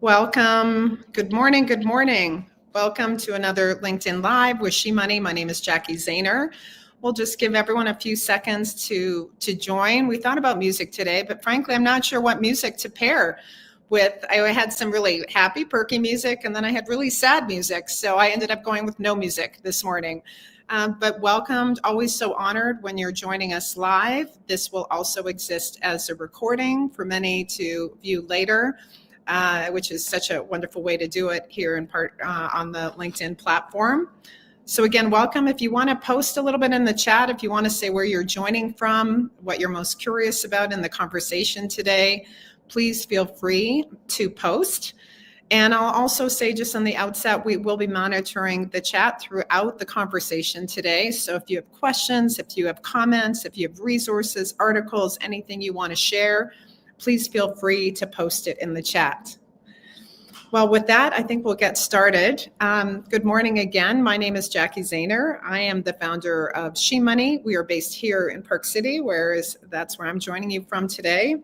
Welcome. Good morning. Good morning. Welcome to another LinkedIn Live with She Money. My name is Jacki Zehner. We'll just give everyone a few seconds to join. We thought about music today, but frankly, I'm not sure what music to pair with. I had some really happy, perky music, and then I had really sad music. So I ended up going with no music this morning. But welcomed, always so honored when you're joining us live. This will also exist as a recording for many to view later. Which is such a wonderful way to do it here in part on the LinkedIn platform. So again, welcome. If you want to post a little bit in the chat, if you want to say where you're joining from, what you're most curious about in the conversation today, please feel free to post. And I'll also say just on the outset, we will be monitoring the chat throughout the conversation today. So if you have questions, if you have comments, if you have resources, articles, anything you want to share, please feel free to post it in the chat. Well, with that, I think we'll get started. Good morning again. My name is Jacki Zehner. I am the founder of She Money. We are based here in Park City, that's where I'm joining you from today.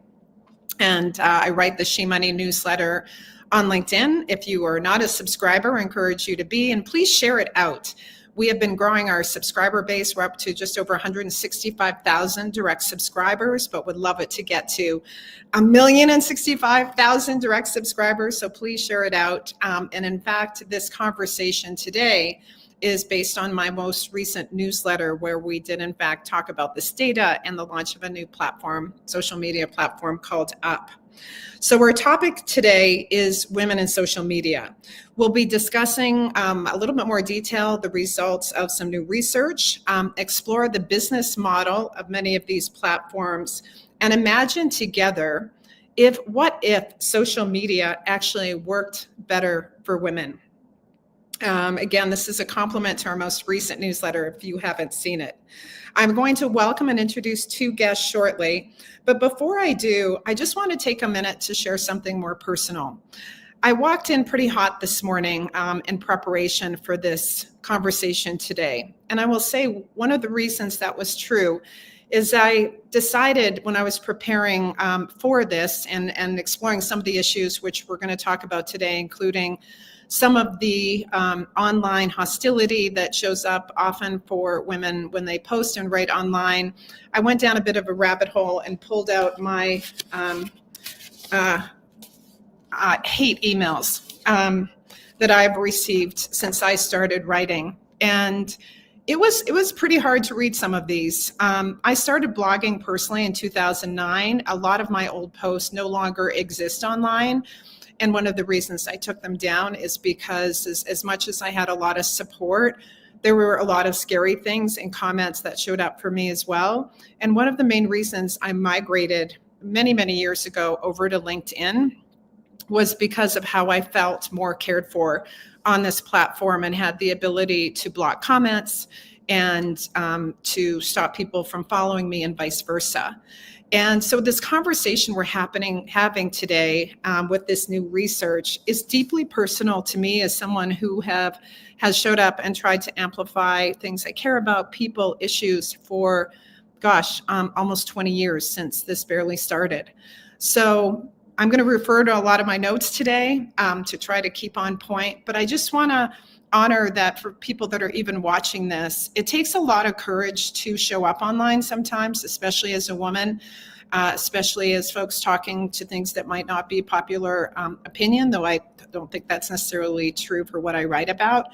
And I write the She Money newsletter on LinkedIn. If you are not a subscriber, I encourage you to be, and please share it out. We have been growing our subscriber base. We're up to just over 165,000 direct subscribers, but would love it to get to 1,065,000 direct subscribers. So please share it out. And in fact, this conversation today is based on my most recent newsletter, where we did in fact talk about this data and the launch of a new platform, social media platform called Up. So our topic today is women in social media. We'll be discussing a little bit more detail, the results of some new research, explore the business model of many of these platforms, and imagine together what if social media actually worked better for women. Again, this is a compliment to our most recent newsletter if you haven't seen it. I'm going to welcome and introduce two guests shortly, but before I do, I just want to take a minute to share something more personal. I walked in pretty hot this morning in preparation for this conversation today, and I will say one of the reasons that was true is I decided when I was preparing for this and exploring some of the issues which we're going to talk about today, including some of the online hostility that shows up often for women when they post and write online. I went down a bit of a rabbit hole and pulled out my hate emails that I've received since I started writing. And it was pretty hard to read some of these. I started blogging personally in 2009. A lot of my old posts no longer exist online. And one of the reasons I took them down is because as much as I had a lot of support, there were a lot of scary things and comments that showed up for me as well. And one of the main reasons I migrated many, many years ago over to LinkedIn was because of how I felt more cared for on this platform and had the ability to block comments and to stop people from following me and vice versa. And so this conversation we're having today with this new research is deeply personal to me as someone who has showed up and tried to amplify things I care about, people, issues for, almost 20 years since this barely started. So I'm going to refer to a lot of my notes today to try to keep on point, but I just want to honor that for people that are even watching this, it takes a lot of courage to show up online sometimes, especially as a woman, especially as folks talking to things that might not be popular opinion, though I don't think that's necessarily true for what I write about.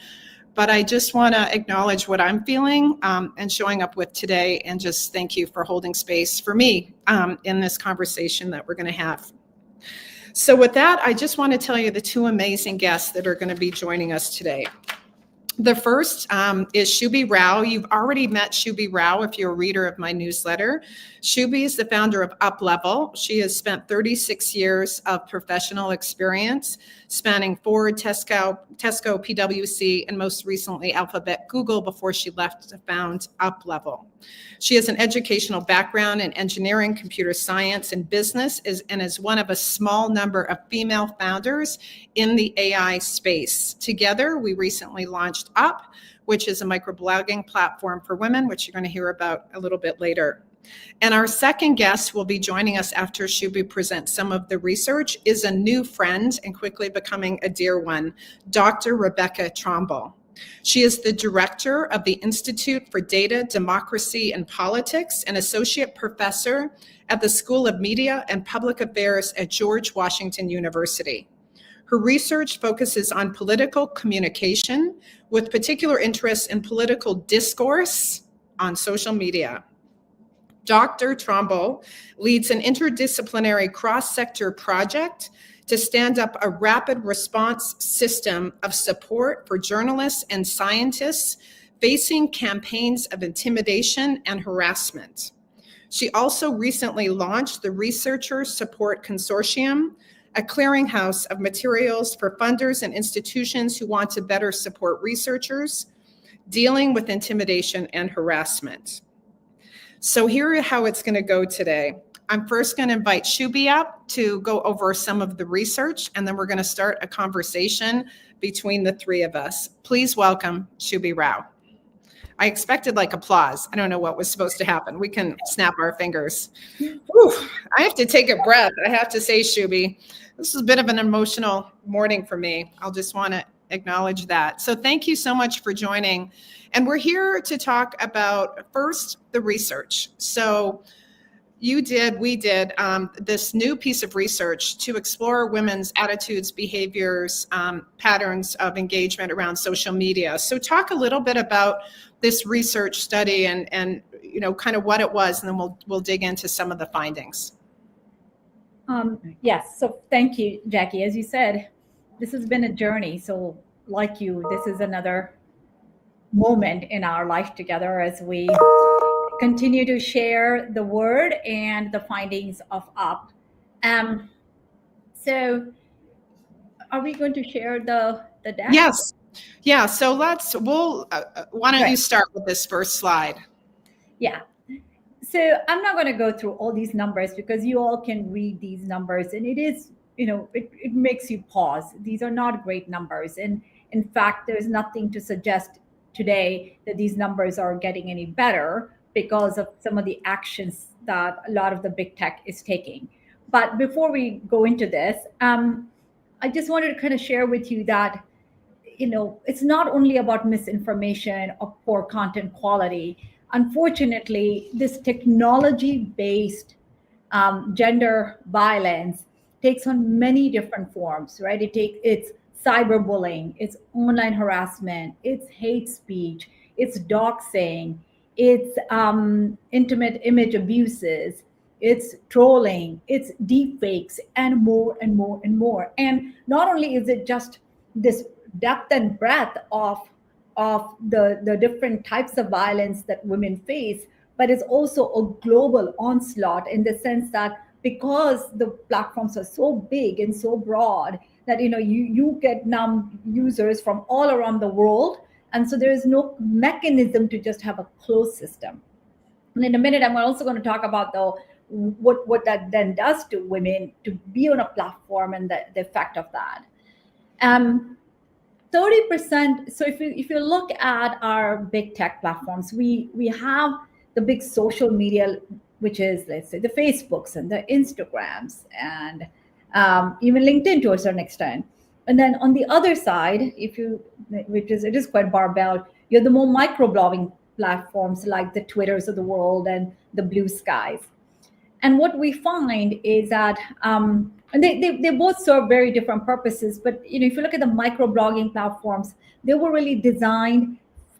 But I just want to acknowledge what I'm feeling and showing up with today, and just thank you for holding space for me in this conversation that we're going to have. So with that, I just want to tell you the two amazing guests that are going to be joining us today. The first is Shubhi Rao. You've already met Shubhi Rao if you're a reader of my newsletter. Shubhi is the founder of Uplevyl. She has spent 36 years of professional experience spanning Ford, Tesco, PwC, and most recently Alphabet, Google, before she left to found Uplevyl. She has an educational background in engineering, computer science, and business, and is one of a small number of female founders in the AI space. Together, we recently launched Up, which is a microblogging platform for women, which you're going to hear about a little bit later. And our second guest will be joining us after Shubhi presents some of the research, is a new friend and quickly becoming a dear one, Dr. Rebecca Tromble. She is the director of the Institute for Data, Democracy, and Politics and associate professor at the School of Media and Public Affairs at George Washington University. Her research focuses on political communication with particular interest in political discourse on social media. Dr. Tromble leads an interdisciplinary cross-sector project to stand up a rapid response system of support for journalists and scientists facing campaigns of intimidation and harassment. She also recently launched the Researcher Support Consortium, a clearinghouse of materials for funders and institutions who want to better support researchers dealing with intimidation and harassment. So here is how it's going to go today. I'm first going to invite Shubhi up to go over some of the research, and then we're going to start a conversation between the three of us. Please welcome Shubhi Rao. I expected like applause. I don't know what was supposed to happen. We can snap our fingers. Whew, I have to take a breath. I have to say, Shubhi, this is a bit of an emotional morning for me. I'll just want to acknowledge that. So thank you so much for joining. And we're here to talk about first the research. So we did this new piece of research to explore women's attitudes, behaviors, patterns of engagement around social media. So talk a little bit about this research study and you know, kind of what it was, and then we'll dig into some of the findings. Yes, so thank you, Jackie. As you said, this has been a journey. So like you, this is another moment in our life together as we continue to share the word and the findings of UP. So are we going to share the deck? Yes. Yeah, so why don't you start with this first slide? Yeah. So I'm not going to go through all these numbers because you all can read these numbers, and it is, you know, it makes you pause. These are not great numbers. And in fact, there's nothing to suggest today that these numbers are getting any better because of some of the actions that a lot of the big tech is taking. But before we go into this, I just wanted to kind of share with you that, you know, it's not only about misinformation or poor content quality. Unfortunately, this technology-based gender violence takes on many different forms, right? It's cyberbullying, it's online harassment, it's hate speech, it's doxing, it's intimate image abuses, it's trolling, it's deepfakes, and more and more and more. And not only is it just this depth and breadth of the different types of violence that women face, but it's also a global onslaught in the sense that because the platforms are so big and so broad that, you know, you get now users from all around the world. And so there is no mechanism to just have a closed system. And in a minute, I'm also going to talk about what that then does to women to be on a platform and the effect of that. 30%. So if you look at our big tech platforms, we have the big social media, which is, let's say, the Facebooks and the Instagrams and even LinkedIn to a certain extent. And then on the other side, it is quite barbell, you have the more microblogging platforms like the Twitters of the world and the Blue Skies. And what we find is that, and they both serve very different purposes, but, you know, if you look at the microblogging platforms, they were really designed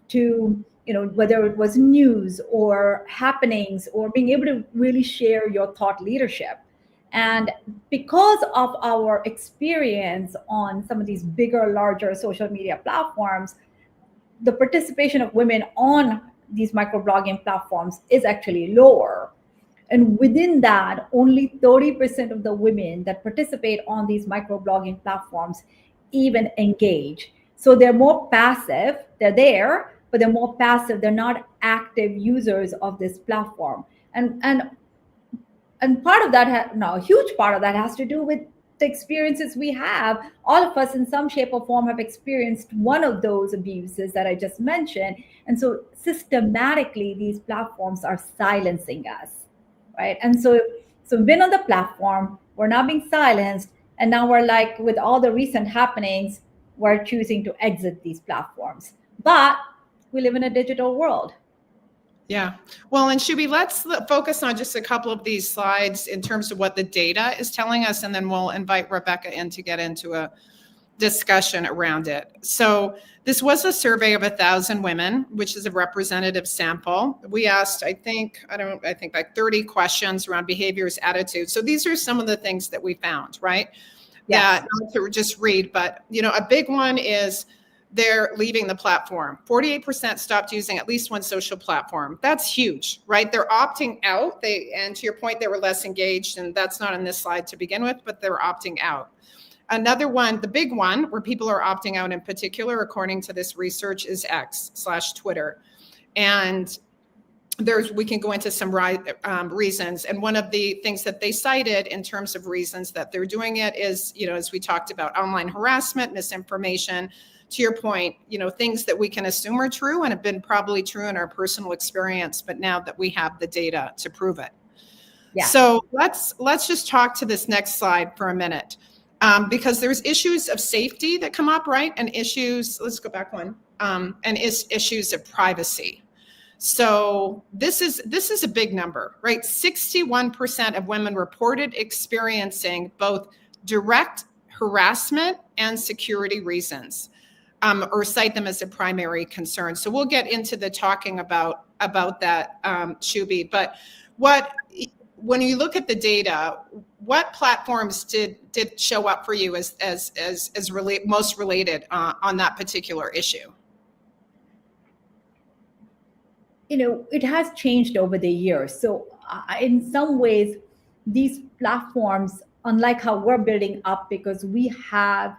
to, you know, whether it was news or happenings or being able to really share your thought leadership. And because of our experience on some of these bigger, larger social media platforms, the participation of women on these microblogging platforms is actually lower. And within that, only 30% of the women that participate on these microblogging platforms even engage. So they're more passive, they're there, but they're more passive, they're not active users of this platform. And part of that, a huge part of that has to do with the experiences we have, all of us in some shape or form have experienced one of those abuses that I just mentioned. And so systematically, these platforms are silencing us, right? And so we've been on the platform, we're now being silenced, and now we're like, with all the recent happenings, we're choosing to exit these platforms. But we live in a digital world. Yeah. Well, and Shubhi, let's focus on just a couple of these slides in terms of what the data is telling us, and then we'll invite Rebecca in to get into a discussion around it. So this was a survey of 1,000 women, which is a representative sample. We asked, I think like 30 questions around behaviors, attitudes. So these are some of the things that we found, right? Yes. That, not to just read, but a big one is they're leaving the platform. 48% stopped using at least one social platform. That's huge, right? They're opting out. And to your point, they were less engaged, and that's not on this slide to begin with, but they're opting out. Another one, the big one where people are opting out in particular, according to this research, is X/Twitter. And we can go into some reasons. And one of the things that they cited in terms of reasons that they're doing it is, as we talked about, online harassment, misinformation. To your point, things that we can assume are true and have been probably true in our personal experience, but now that we have the data to prove it. Yeah. So let's just talk to this next slide for a minute, because there's issues of safety that come up, right? And issues, let's go back one, and issues of privacy. So this is a big number, right? 61% of women reported experiencing both direct harassment and security reasons, or cite them as a primary concern. So we'll get into the talking about that, Shubhi. But when you look at the data, what platforms did show up for you as most related on that particular issue? It has changed over the years. So in some ways, these platforms, unlike how we're building up, because we have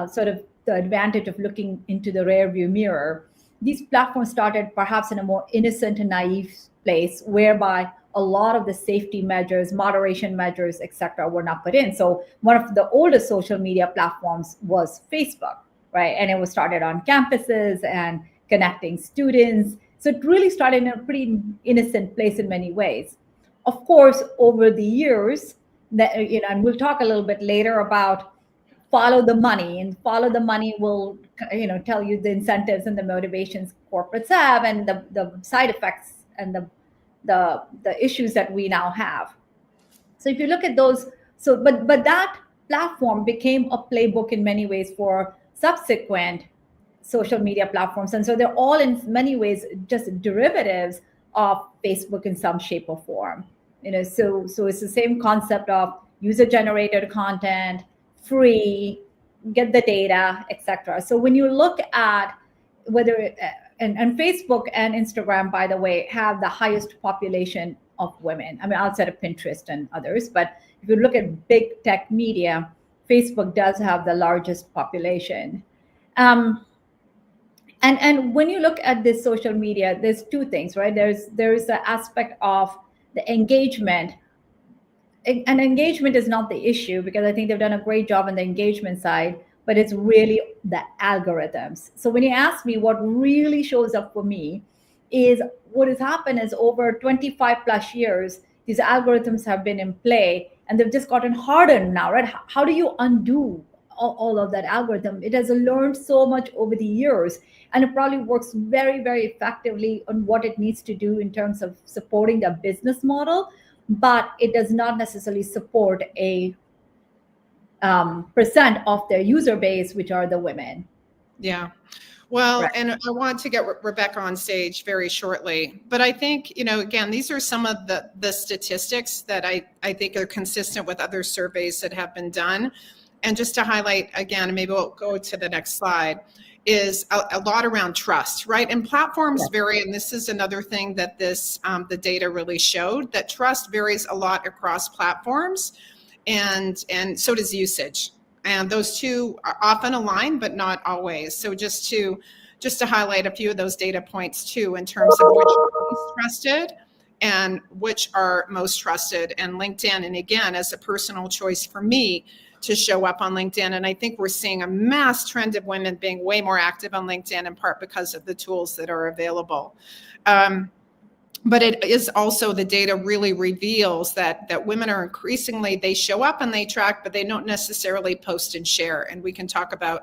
sort of the advantage of looking into the rearview mirror, these platforms started perhaps in a more innocent and naive place, whereby a lot of the safety measures, moderation measures, etc., were not put in. So one of the oldest social media platforms was Facebook, right? And it was started on campuses and connecting students. So it really started in a pretty innocent place in many ways. Of course, over the years, and we'll talk a little bit later about follow the money, and follow the money will tell you the incentives and the motivations corporates have, and the side effects and the issues that we now have. So if you look at those, but that platform became a playbook in many ways for subsequent social media platforms. And so they're all in many ways just derivatives of Facebook in some shape or form. So it's the same concept of user-generated content, free, get the data, etc. So when you look at whether, and Facebook and Instagram, by the way, have the highest population of women. I mean, outside of Pinterest and others. But if you look at big tech media, Facebook does have the largest population. And when you look at this social media, there's two things, right? There's the aspect of the engagement. And engagement is not the issue, because I think they've done a great job on the engagement side, but it's really the algorithms. So when you ask me what really shows up for me, is what has happened is over 25 plus years, these algorithms have been in play, and they've just gotten hardened now, right? How do you undo all of that algorithm? It has learned so much over the years, and it probably works very, very effectively on what it needs to do in terms of supporting the business model, but it does not necessarily support a percent of their user base, which are the women. Yeah. Well, Right. And I want to get Rebecca on stage very shortly, but I think, again, these are some of the statistics that I think are consistent with other surveys that have been done. And just to highlight again, and maybe we'll go to the next slide, is a lot around trust, right? And platforms vary, and this is another thing that the data really showed, that trust varies a lot across platforms, and so does usage. And those two are often aligned, but not always. So just to highlight a few of those data points too, in terms of which are least trusted and which are most trusted. And LinkedIn, and again, as a personal choice for me, to show up on LinkedIn. And I think we're seeing a mass trend of women being way more active on LinkedIn, in part because of the tools that are available. But it is also, the data really reveals that women are increasingly, they show up and they track, but they don't necessarily post and share. And we can talk about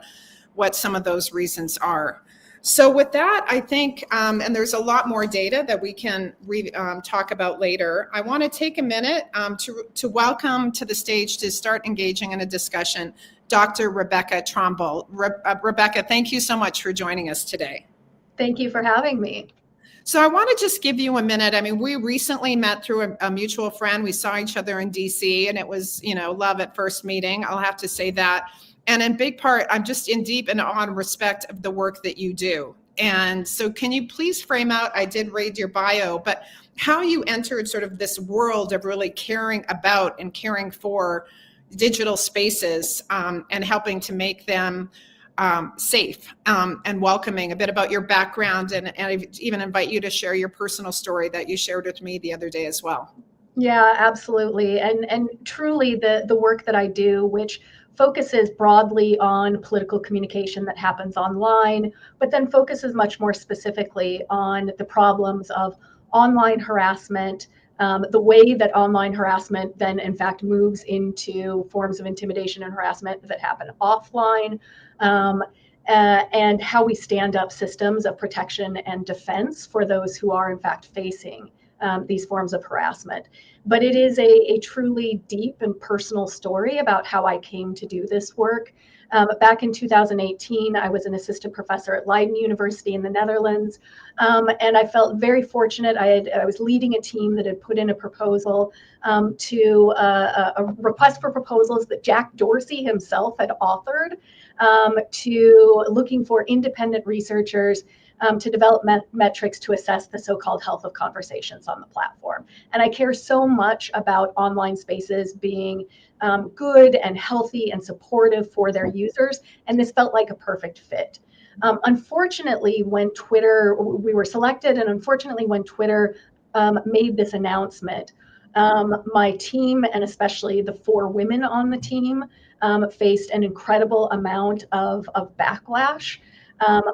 what some of those reasons are. So with that, I think, and there's a lot more data that we can talk about later. I want to take a minute to welcome to the stage, to start engaging in a discussion, Dr. Rebecca Tromble. Rebecca, thank you so much for joining us today. Thank you for having me. So I want to just give you a minute. I mean, we recently met through a mutual friend. We saw each other in DC, and it was, love at first meeting. I'll have to say that. And in big part, I'm just in deep and awe and respect of the work that you do. And so can you please frame out, I did read your bio, but how you entered sort of this world of really caring about and caring for digital spaces and helping to make them safe and welcoming, a bit about your background, and I even invite you to share your personal story that you shared with me the other day as well. Yeah, absolutely. And truly the work that I do, which focuses broadly on political communication that happens online, but then focuses much more specifically on the problems of online harassment, the way that online harassment then in fact moves into forms of intimidation and harassment that happen offline, and how we stand up systems of protection and defense for those who are in fact facing these forms of harassment. But it is a truly deep and personal story about how I came to do this work. Back in 2018, I was an assistant professor at Leiden University in the Netherlands, and I felt very fortunate. I was leading a team that had put in a proposal to a request for proposals that Jack Dorsey himself had authored, to looking for independent researchers to develop metrics to assess the so-called health of conversations on the platform. And I care so much about online spaces being good and healthy and supportive for their users, and this felt like a perfect fit. Unfortunately, when Twitter, we were selected, and unfortunately when Twitter made this announcement, my team, and especially the 4 women on the team, faced an incredible amount of backlash.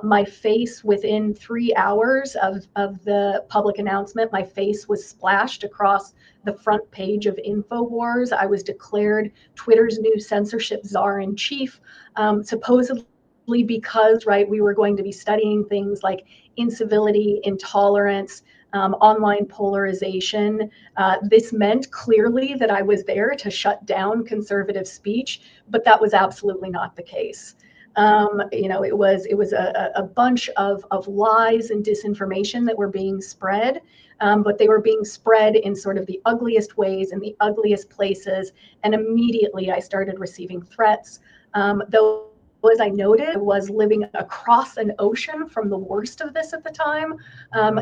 My face, within 3 hours of the public announcement, my face was splashed across the front page of InfoWars. I was declared Twitter's new censorship czar-in-chief, supposedly because, we were going to be studying things like incivility, intolerance, online polarization. This meant clearly that I was there to shut down conservative speech, but that was absolutely not the case. It was a bunch of lies and disinformation that were being spread, but they were being spread in sort of the ugliest ways, in the ugliest places, and immediately I started receiving threats. Though, as I noted, I was living across an ocean from the worst of this at the time.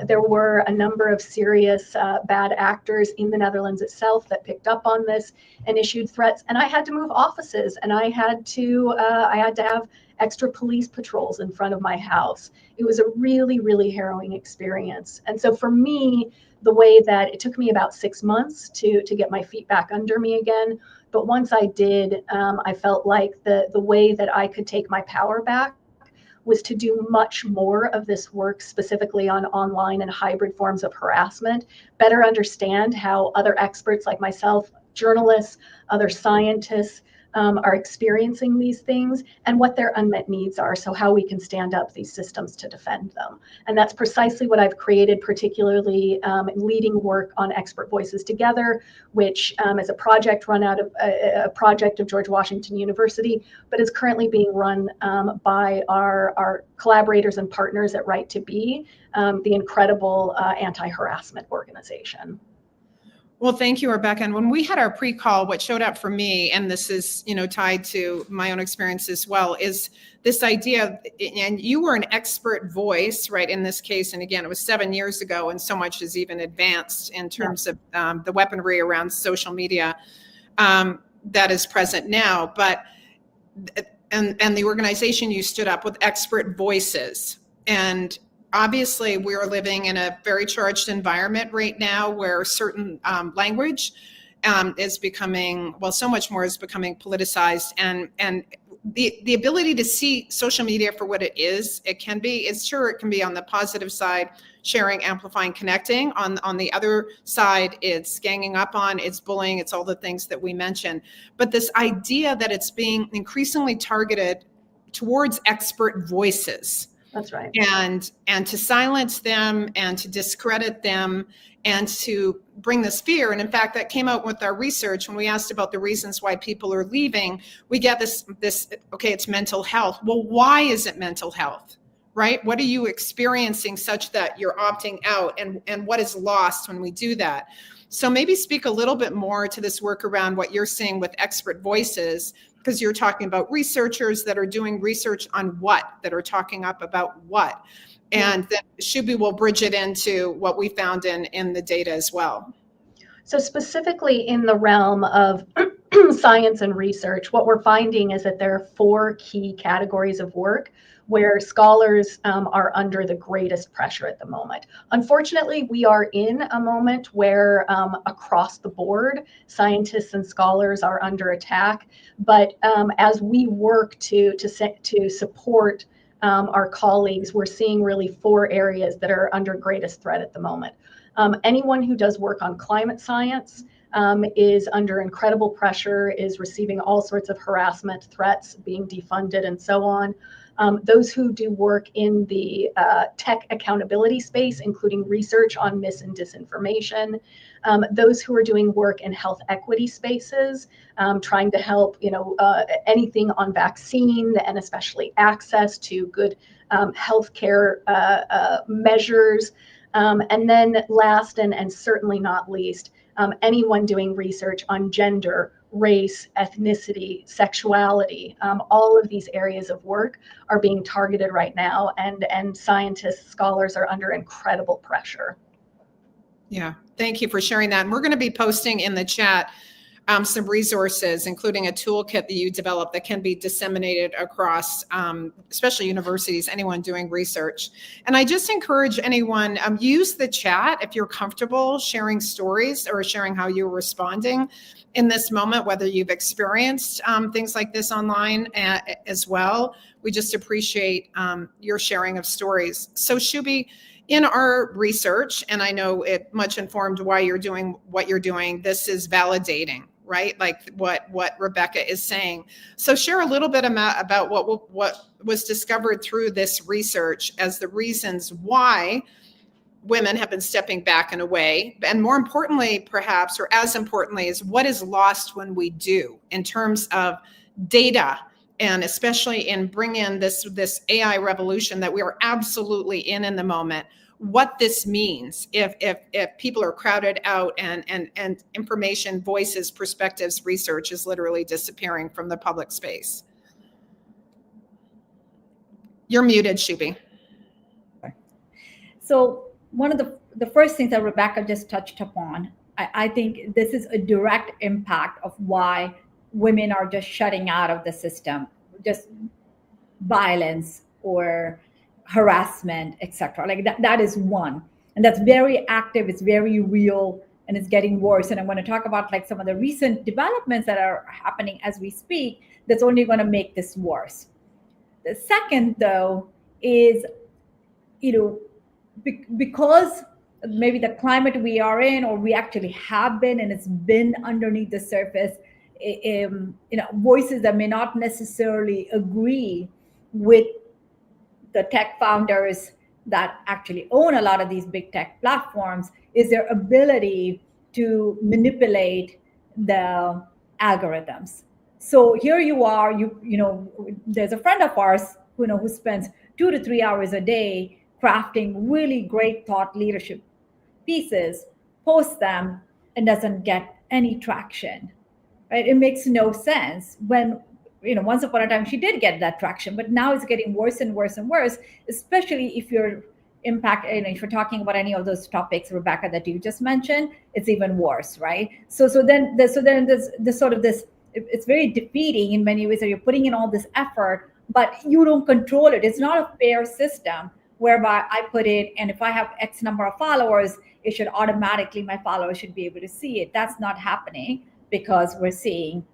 There were a number of serious bad actors in the Netherlands itself that picked up on this and issued threats. And I had to move offices, and I had to have extra police patrols in front of my house. It was a really, really harrowing experience. And so for me, the way that it took me about 6 months to get my feet back under me again. But once I did, I felt like the way that I could take my power back was to do much more of this work specifically on online and hybrid forms of harassment, better understand how other experts like myself, journalists, other scientists, are experiencing these things and what their unmet needs are, so how we can stand up these systems to defend them. And that's precisely what I've created, particularly leading work on Expert Voices Together, which is a project run out of a project of George Washington University, but is currently being run by our collaborators and partners at Right to Be, the incredible anti-harassment organization. Well, thank you, Rebecca. And when we had our pre-call, what showed up for me, and this is, tied to my own experience as well, is this idea, and you were an expert voice, right, in this case. And again, it was 7 years ago, and so much has even advanced in terms of the weaponry around social media that is present now. But, and the organization you stood up with Expert Voices. And obviously, we are living in a very charged environment right now where certain language is becoming, well, so much more is becoming politicized, and the ability to see social media for what it is, it can be on the positive side, sharing, amplifying, connecting. On the other side, it's ganging up on, it's bullying, it's all the things that we mentioned. But this idea that it's being increasingly targeted towards expert voices. That's right. And to silence them and to discredit them and to bring this fear. And in fact, that came out with our research when we asked about the reasons why people are leaving. We get this, okay, it's mental health. Well, why is it mental health, right? What are you experiencing such that you're opting out, and what is lost when we do that? So maybe speak a little bit more to this work around what you're seeing with expert voices, because you're talking about researchers that are doing research on what, that are talking up about what. And then Shubhi will bridge it into what we found in the data as well. So specifically in the realm of science and research, what we're finding is that there are 4 key categories of work where scholars are under the greatest pressure at the moment. Unfortunately, we are in a moment where across the board, scientists and scholars are under attack. But as we work to support our colleagues, we're seeing really 4 areas that are under greatest threat at the moment. Anyone who does work on climate science is under incredible pressure, is receiving all sorts of harassment, threats, being defunded, and so on. Those who do work in the tech accountability space, including research on mis and disinformation. Those who are doing work in health equity spaces, trying to help, anything on vaccine and especially access to good healthcare measures. And then last and certainly not least, anyone doing research on gender, race, ethnicity, sexuality. All of these areas of work are being targeted right now, and scientists, scholars are under incredible pressure. Yeah, thank you for sharing that. And we're going to be posting in the chat some resources, including a toolkit that you developed that can be disseminated across, especially universities, anyone doing research. And I just encourage anyone, use the chat if you're comfortable sharing stories or sharing how you're responding in this moment, whether you've experienced things like this online as well. We just appreciate your sharing of stories. So Shubhi, in our research, and I know it much informed why you're doing what you're doing, this is validating, right? Like what Rebecca is saying. So share a little bit about what was discovered through this research as the reasons why women have been stepping back and away. And more importantly, perhaps, or as importantly, is what is lost when we do in terms of data, and especially in bringing in this AI revolution that we are absolutely in the moment, what this means if people are crowded out and information, voices, perspectives, research is literally disappearing from the public space. You're muted, Shubhi. So one of the first things that Rebecca just touched upon, I think this is a direct impact of why women are just shutting out of the system, just violence or harassment, etc. Like that is one. And that's very active, it's very real, and it's getting worse. And I'm going to talk about like some of the recent developments that are happening as we speak that's only going to make this worse. The second, though, is, because maybe the climate we are in, or we actually have been, and it's been underneath the surface, voices that may not necessarily agree with the tech founders that actually own a lot of these big tech platforms, is their ability to manipulate the algorithms. So here you are, there's a friend of ours who spends 2 to 3 hours a day crafting really great thought leadership pieces, posts them, and doesn't get any traction, right? It makes no sense when, once upon a time she did get that traction, but now it's getting worse and worse and worse, especially if you're if you're talking about any of those topics, Rebecca, that you just mentioned, it's even worse, right? So then there's this sort of this, it's very defeating in many ways that you're putting in all this effort, but you don't control it. It's not a fair system whereby I put in, and if I have X number of followers, it should automatically, my followers should be able to see it. That's not happening because we're seeing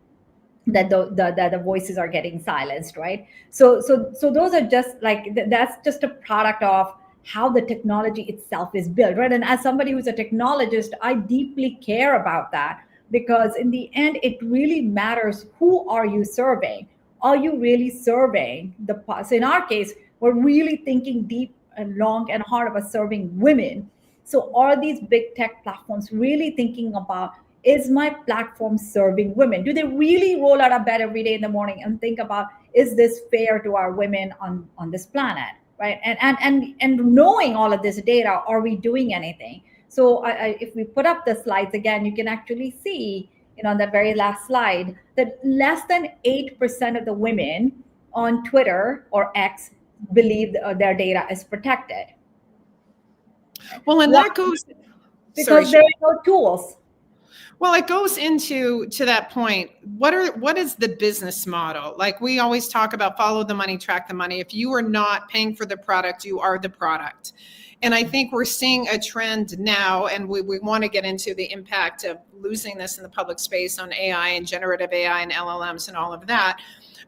that the voices are getting silenced, right? So those are just like, that's just a product of how the technology itself is built, right? And as somebody who's a technologist, I deeply care about that, because in the end, it really matters, who are you serving? Are you really serving so in our case, we're really thinking deep and long and hard about serving women. So are these big tech platforms really thinking about, is my platform serving women? Do they really roll out of bed every day in the morning and think about, is this fair to our women on this planet, right? And knowing all of this data, are we doing anything? So if we put up the slides again, you can actually see, on that very last slide, that less than 8% of the women on Twitter or X believe their data is protected. Well, and that goes, because there are no tools. Well, it goes into that point. What is the business model? Like, we always talk about follow the money, track the money. If you are not paying for the product, you are the product. And I think we're seeing a trend now, and we want to get into the impact of losing this in the public space on AI and generative AI and LLMs and all of that.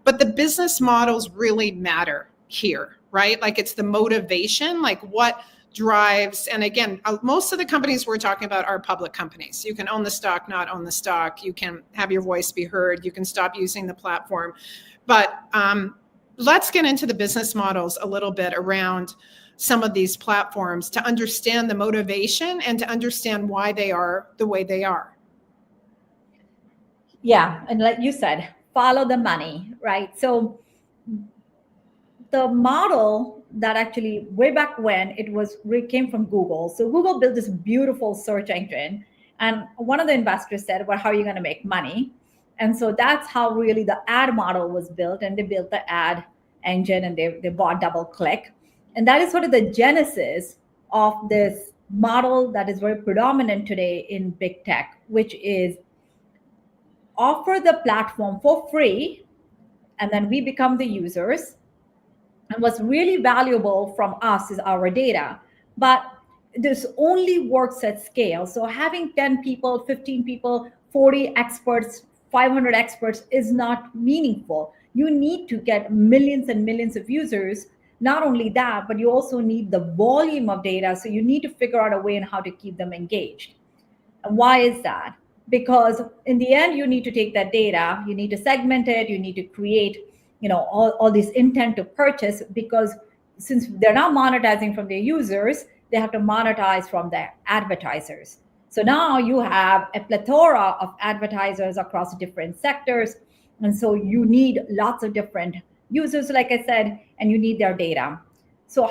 But the business models really matter here, right? Like, it's the motivation, like what drives, and again, most of the companies we're talking about are public companies. You can own the stock, not own the stock. You can have your voice be heard. You can stop using the platform. But let's get into the business models a little bit around some of these platforms to understand the motivation and to understand why they are the way they are. Yeah, and like you said, follow the money, right? So the model that actually, way back when, it came from Google. So Google built this beautiful search engine, and one of the investors said, well, how are you going to make money? And so that's how really the ad model was built, and they built the ad engine, and they bought DoubleClick. And that is sort of the genesis of this model that is very predominant today in big tech, which is offer the platform for free, and then we become the users. And what's really valuable from us is our data. But this only works at scale. So having 10 people, 15 people, 40 experts, 500 experts is not meaningful. You need to get millions and millions of users. Not only that, but you also need the volume of data. So you need to figure out a way on how to keep them engaged. And why is that? Because in the end, you need to take that data, you need to segment it, you need to create, all this intent to purchase, because since they're not monetizing from their users, they have to monetize from their advertisers. So now you have a plethora of advertisers across different sectors. And so you need lots of different users, like I said, and you need their data. So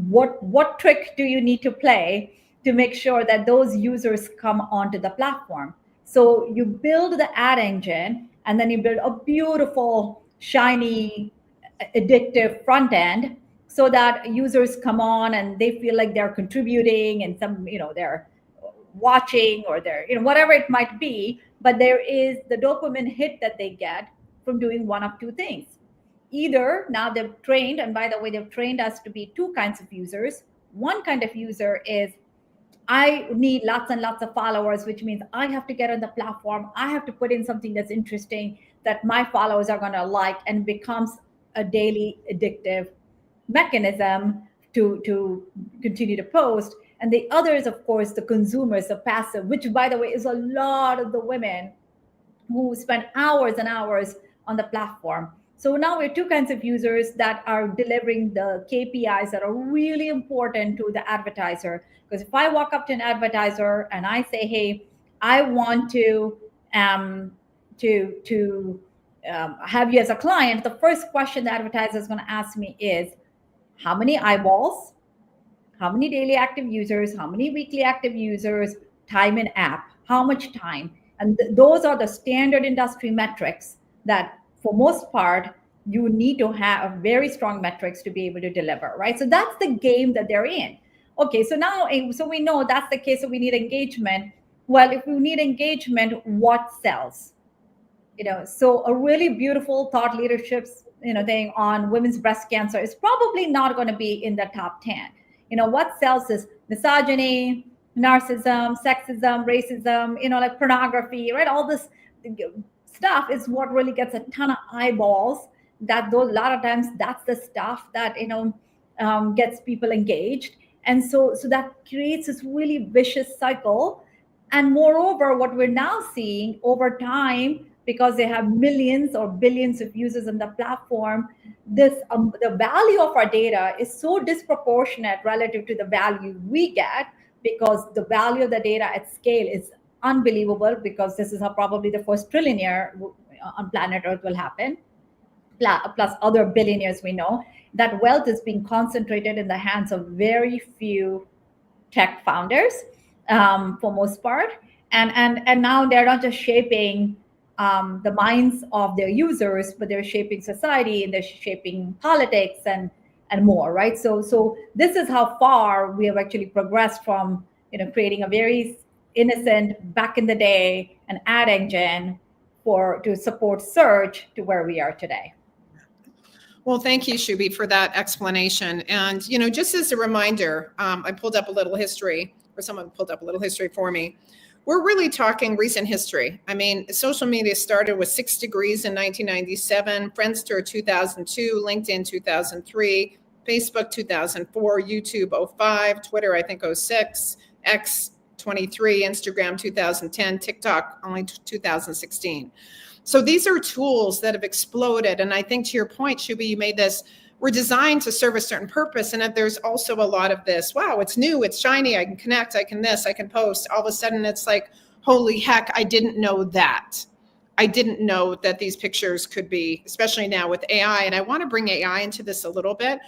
what trick do you need to play to make sure that those users come onto the platform? So you build the ad engine, and then you build a beautiful, shiny, addictive front end, so that users come on and they feel like they're contributing, and they're watching, or they're, whatever it might be. But there is the dopamine hit that they get from doing one of two things. Either now they've trained, and by the way, they've trained us to be two kinds of users. One kind of user is, I need lots and lots of followers, which means I have to get on the platform. I have to put in something that's interesting that my followers are going to like, and becomes a daily addictive mechanism to continue to post. And the other is, of course, the consumers, the passive, which, by the way, is a lot of the women who spend hours and hours on the platform. So now we have two kinds of users that are delivering the KPIs that are really important to the advertiser. Because if I walk up to an advertiser and I say, hey, I want to have you as a client, the first question the advertiser is going to ask me is, how many eyeballs, how many daily active users, how many weekly active users, time in app, how much time? And those are the standard industry metrics that, for most part, you need to have very strong metrics to be able to deliver, right? So that's the game that they're in. Okay, so now, so we know that's the case, so we need engagement. Well, if we need engagement, what sells? So a really beautiful thought leadership thing on women's breast cancer is probably not going to be in the top 10. What sells is misogyny, narcissism, sexism, racism, like pornography, right? All this stuff is what really gets a ton of eyeballs. That those, a lot of times that's the stuff that gets people engaged, and so that creates this really vicious cycle. And moreover, what we're now seeing over time, because they have millions or billions of users on the platform, the value of our data is so disproportionate relative to the value we get, because the value of the data at scale is unbelievable, because this is how probably the first trillionaire on planet Earth will happen, plus other billionaires we know. That wealth is being concentrated in the hands of very few tech founders, for most part, and now they're not just shaping the minds of their users, but they're shaping society, and they're shaping politics and more, right? So this is how far we have actually progressed from creating a very innocent back in the day an ad engine to support search to where we are today. Well, thank you, Shubhi, for that explanation. And, just as a reminder, I pulled up a little history, or someone pulled up a little history for me. We're really talking recent history. I mean, social media started with 6 Degrees in 1997, Friendster 2002, LinkedIn 2003, Facebook 2004, YouTube 05, Twitter, I think 06, X 23, Instagram 2010, TikTok only 2016. So these are tools that have exploded. And I think to your point, Shubhi, you made this, we're designed to serve a certain purpose. And if there's also a lot of this, wow, it's new, it's shiny, I can connect, I can this, I can post. All of a sudden it's like, holy heck, I didn't know that. I didn't know that these pictures could be, especially now with AI. And I want to bring AI into this a little bit.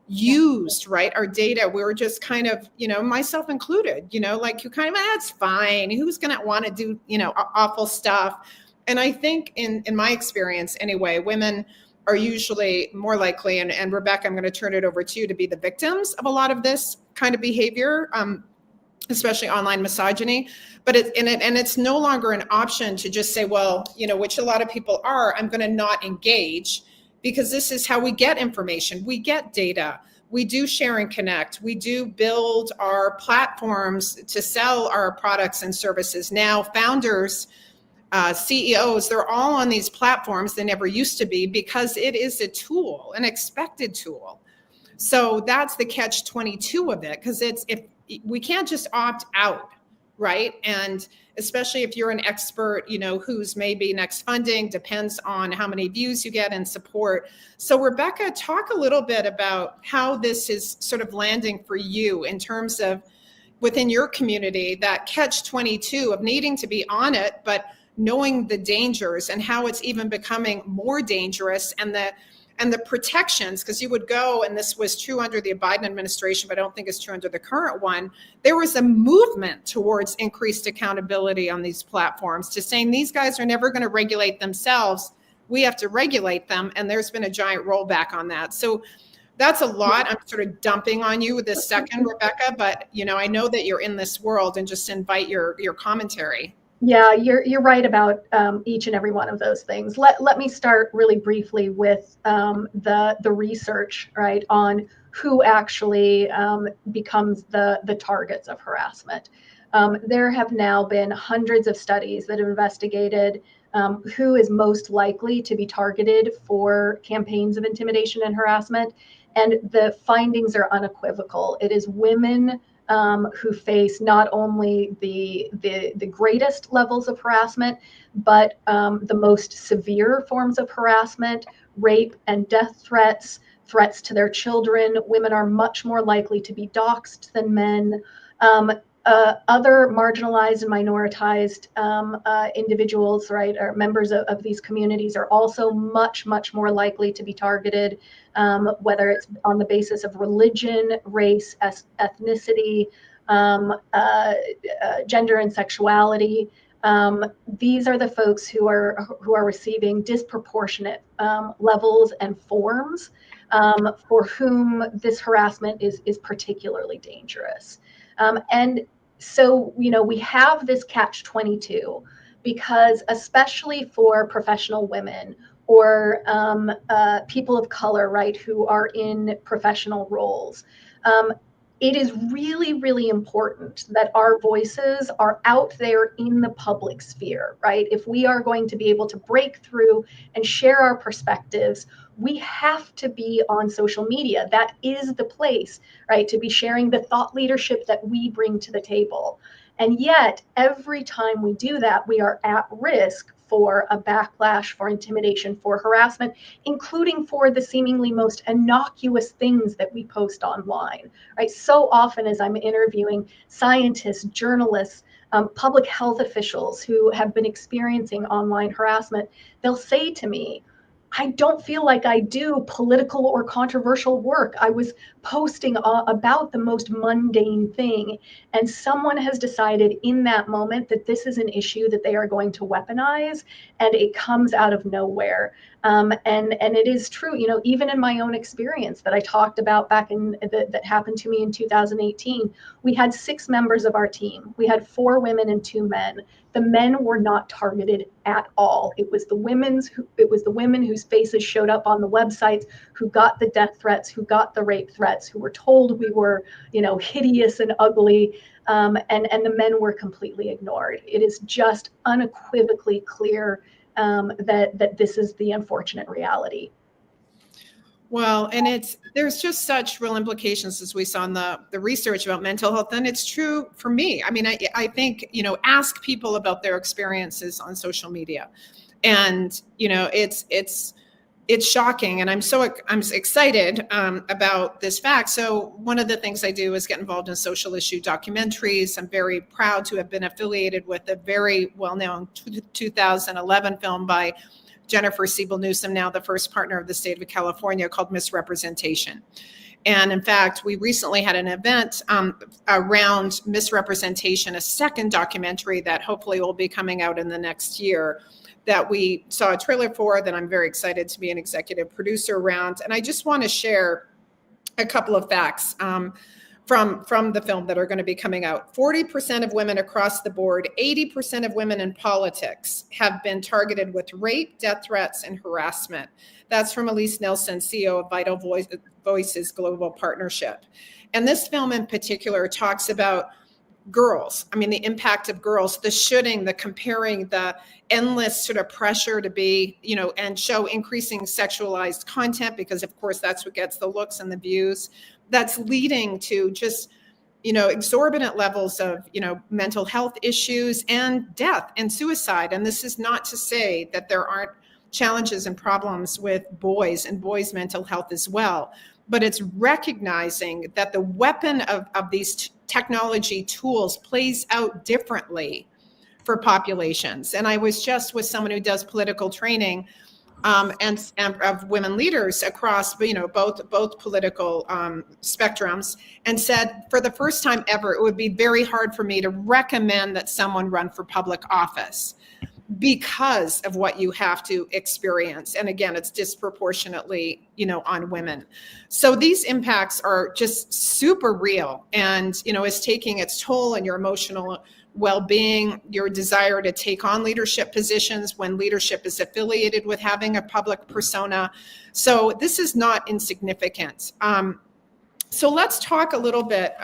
Used, right? Our data, we were just kind of, myself included, like you kind of, that's fine. Who's going to want to do, awful stuff? And I think in my experience anyway, women are usually more likely, and Rebecca, I'm going to turn it over to you, to be the victims of a lot of this kind of behavior, especially online misogyny. But it's no longer an option to just say, well, which a lot of people are, I'm going to not engage, because this is how we get information. We get data. We do share and connect. We do build our platforms to sell our products and services. Now, founders, CEOs, they're all on these platforms. They never used to be, because it is a tool, an expected tool. So that's the catch-22 of it, because if we can't just opt out, right? And especially if you're an expert, who's maybe next funding, depends on how many views you get and support. So Rebecca, talk a little bit about how this is sort of landing for you in terms of within your community, that catch-22 of needing to be on it, but knowing the dangers and how it's even becoming more dangerous, and the protections, because you would go, and this was true under the Biden administration, but I don't think it's true under the current one. There was a movement towards increased accountability on these platforms, to saying these guys are never going to regulate themselves. We have to regulate them. And there's been a giant rollback on that. So that's a lot. I'm sort of dumping on you this second, Rebecca, but I know that you're in this world, and just invite your commentary. Yeah, you're right about each and every one of those things. Let me start really briefly with the research, right, on who actually becomes the targets of harassment. There have now been hundreds of studies that have investigated who is most likely to be targeted for campaigns of intimidation and harassment, and the findings are unequivocal. It is women who face not only the greatest levels of harassment, but the most severe forms of harassment, rape and death threats, threats to their children. Women are much more likely to be doxxed than men. Other marginalized and minoritized individuals, right, or members of these communities are also much, much more likely to be targeted, whether it's on the basis of religion, race, ethnicity, gender and sexuality. These are the folks who are receiving disproportionate levels and forms, for whom this harassment is particularly dangerous. And so, we have this catch-22, because especially for professional women, or people of color, right, who are in professional roles. It is really, really important that our voices are out there in the public sphere, right? If we are going to be able to break through and share our perspectives, we have to be on social media. That is the place, right, to be sharing the thought leadership that we bring to the table. And yet, every time we do that, we are at risk for a backlash, for intimidation, for harassment, including for the seemingly most innocuous things that we post online, right? So often as I'm interviewing scientists, journalists, public health officials who have been experiencing online harassment, they'll say to me, I don't feel like I do political or controversial work. I was posting about the most mundane thing. And someone has decided in that moment that this is an issue that they are going to weaponize, and it comes out of nowhere. And it is true, you know, even in my own experience that I talked about back in that happened to me in 2018, we had 6 members of our team. We had 4 women and 2 men. The men were not targeted at all. It was the women whose faces showed up on the websites, who got the death threats, who got the rape threats, who were told we were, you know, hideous and ugly, and the men were completely ignored. It is just unequivocally clear that this is the unfortunate reality. Well, and there's just such real implications as we saw in the research about mental health. And it's true for me. I mean, I think, you know, ask people about their experiences on social media. And, you know, it's shocking. And I'm excited about this fact. So one of the things I do is get involved in social issue documentaries. I'm very proud to have been affiliated with a very well-known 2011 film by Jennifer Siebel Newsom, now the first partner of the state of California, called Misrepresentation. And in fact, we recently had an event around misrepresentation, a second documentary that hopefully will be coming out in the next year, that we saw a trailer for, that I'm very excited to be an executive producer around. And I just want to share a couple of facts from the film that are going to be coming out. 40% of women across the board, 80% of women in politics have been targeted with rape, death threats, and harassment. That's from Elise Nelson, CEO of Vital Voices Global Partnership. And this film in particular talks about girls. I mean, the impact of girls, the shooting, the comparing, the endless sort of pressure to be, you know, and show increasing sexualized content, because of course that's what gets the looks and the views. That's leading to just, you know, exorbitant levels of, you know, mental health issues and death and suicide. And this is not to say that there aren't challenges and problems with boys and boys' mental health as well. But it's recognizing that the weapon of these technology tools plays out differently for populations. And I was just with someone who does political training and of women leaders across, you know, both political spectrums, and said for the first time ever, it would be very hard for me to recommend that someone run for public office because of what you have to experience. And again, it's disproportionately, you know, on women. So these impacts are just super real, and, you know, it's taking its toll on your emotional well-being, your desire to take on leadership positions when leadership is affiliated with having a public persona. So this is not insignificant. So let's talk a little bit.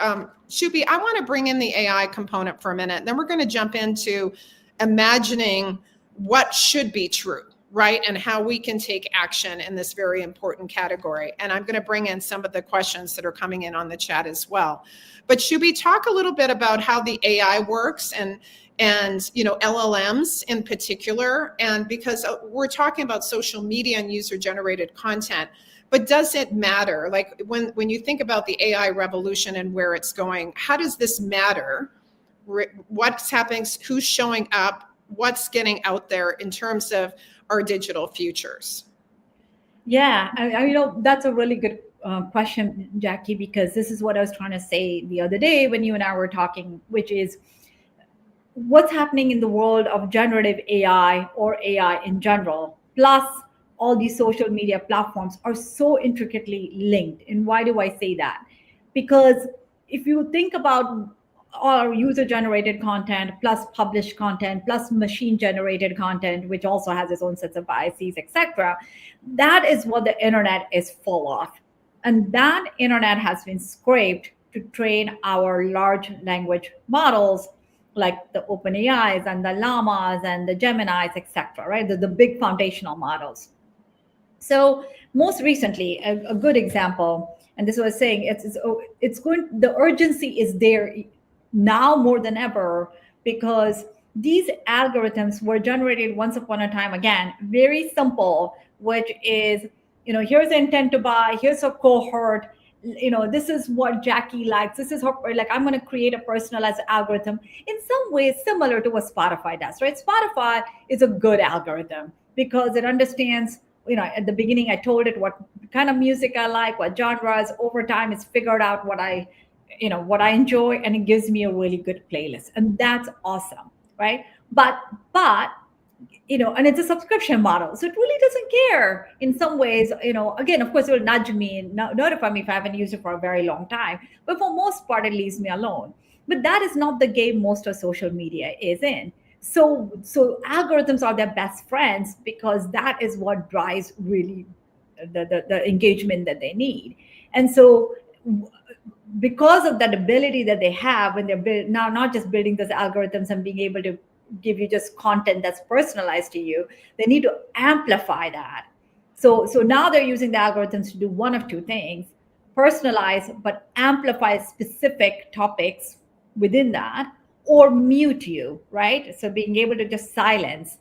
Shubhi, I want to bring in the AI component for a minute. Then we're going to jump into imagining what should be true, right? And how we can take action in this very important category. And I'm going to bring in some of the questions that are coming in on the chat as well. But Shubhi, talk a little bit about how the AI works and you know, LLMs in particular, and because we're talking about social media and user generated content, but does it matter? Like when you think about the AI revolution and where it's going, how does this matter? What's happening, who's showing up, what's getting out there in terms of our digital futures? Yeah, you know, that's a really good question, Jackie, because this is what I was trying to say the other day when you and I were talking, which is what's happening in the world of generative AI or AI in general, plus all these social media platforms are so intricately linked. And why do I say that? Because if you think about or user-generated content, plus published content, plus machine-generated content, which also has its own sets of biases, etc. That is what the internet is full of. And that internet has been scraped to train our large language models, like the OpenAIs and the Llamas and the Geminis, etc., right? The big foundational models. So most recently, a good example, and this was saying it's going, the urgency is there now more than ever, because these algorithms were generated once upon a time, again, very simple, which is, here's the intent to buy, here's a cohort, this is what Jacki likes, this is her, like, I'm going to create a personalized algorithm in some ways similar to what Spotify does, right? Spotify is a good algorithm because it understands, at the beginning I told it what kind of music I like, what genres. Over time it's figured out what I enjoy, and it gives me a really good playlist, and that's awesome, right? But and it's a subscription model, so it really doesn't care in some ways. Again, of course, it will nudge me and notify me if I haven't used it for a very long time, but for most part it leaves me alone. But that is not the game most of social media is in. So algorithms are their best friends, because that is what drives really the engagement that they need. And so because of that ability that they have when they're now not just building those algorithms and being able to give you just content that's personalized to you, they need to amplify that. So now they're using the algorithms to do one of two things: personalize but amplify specific topics within that, or mute you, right? So being able to just silence.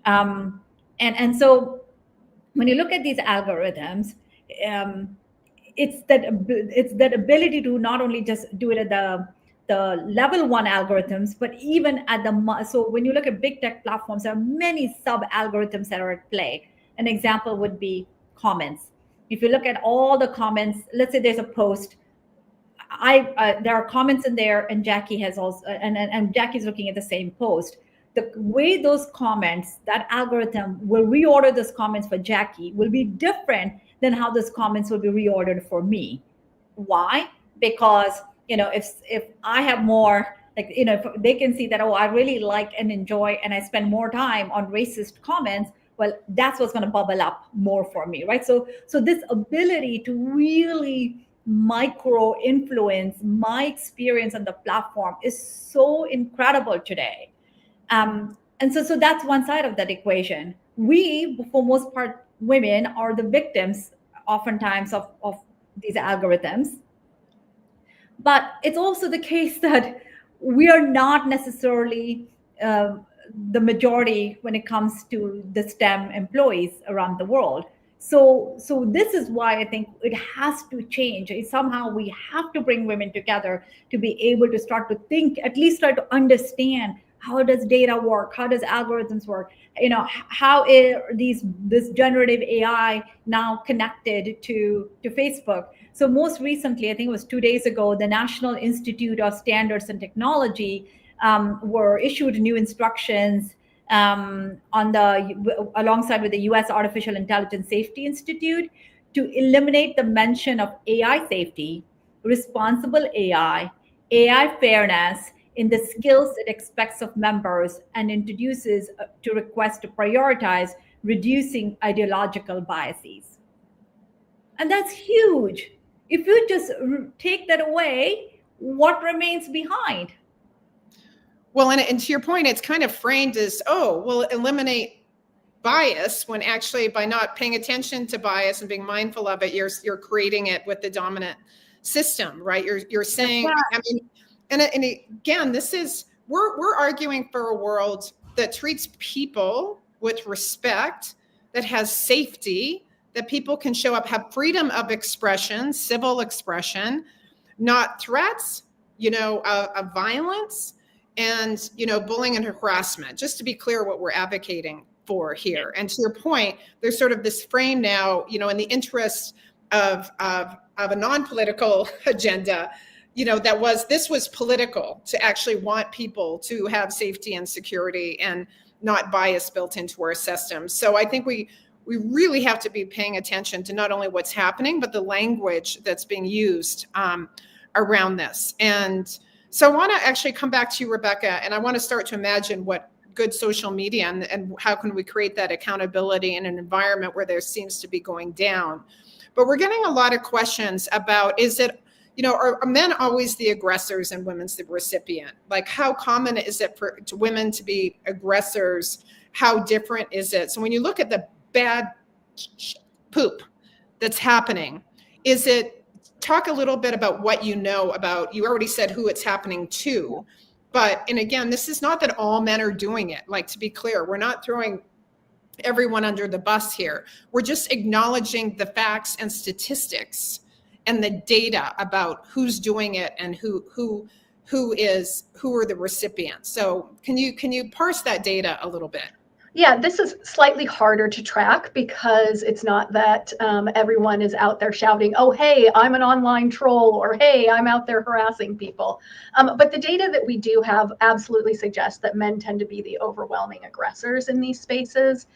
And so when you look at these algorithms, it's that ability to not only just do it at the level one algorithms, but even at so when you look at big tech platforms, there are many sub algorithms that are at play. An example would be comments. If you look at all the comments, let's say there's a post, there are comments in there, and Jacki has also, and Jacki's looking at the same post. The way those comments, that algorithm will reorder those comments for Jacki will be different than how those comments will be reordered for me. Why? Because if I have more, like, if they can see that, oh, I really like and enjoy, and I spend more time on racist comments, well, that's what's going to bubble up more for me, right? So this ability to really micro influence my experience on the platform is so incredible today. And so that's one side of that equation. We, for most part, women are the victims oftentimes of these algorithms. But it's also the case that we are not necessarily the majority when it comes to the STEM employees around the world. So this is why I think it has to change. Somehow we have to bring women together to be able to start to think, at least try to understand, how does data work? How does algorithms work? How is this generative AI now connected to Facebook? So most recently, I think it was 2 days ago, the National Institute of Standards and Technology were issued new instructions alongside with the U.S. Artificial Intelligence Safety Institute to eliminate the mention of AI safety, responsible AI fairness in the skills it expects of members, and introduces to request to prioritize reducing ideological biases. And that's huge. If you just take that away, what remains behind? Well, and to your point, it's kind of framed as, oh, we'll eliminate bias, when actually by not paying attention to bias and being mindful of it, you're creating it with the dominant system, right? You're saying, I mean, and again, this is, we're arguing for a world that treats people with respect, that has safety, that people can show up, have freedom of expression, civil expression, not threats, of violence and, bullying and harassment, just to be clear what we're advocating for here. And to your point, there's sort of this frame now, in the interest of a non-political agenda, this was political, to actually want people to have safety and security and not bias built into our system. So I think we really have to be paying attention to not only what's happening, but the language that's being used around this. And So I want to actually come back to you, Rebecca, and I want to start to imagine what good social media and how can we create that accountability in an environment where there seems to be going down. But we're getting a lot of questions about, is it, are men always the aggressors and women's the recipient? Like, how common is it for women to be aggressors? How different is it? So when you look at the bad poop that's happening, talk a little bit about what you know about, you already said who it's happening to, but, and again, this is not that all men are doing it. Like, to be clear, we're not throwing everyone under the bus here. We're just acknowledging the facts and statistics and the data about who's doing it and who are the recipients. So can you parse that data a little bit? Yeah, this is slightly harder to track because it's not that everyone is out there shouting, oh, hey, I'm an online troll, or hey, I'm out there harassing people. But the data that we do have absolutely suggests that men tend to be the overwhelming aggressors in these spaces.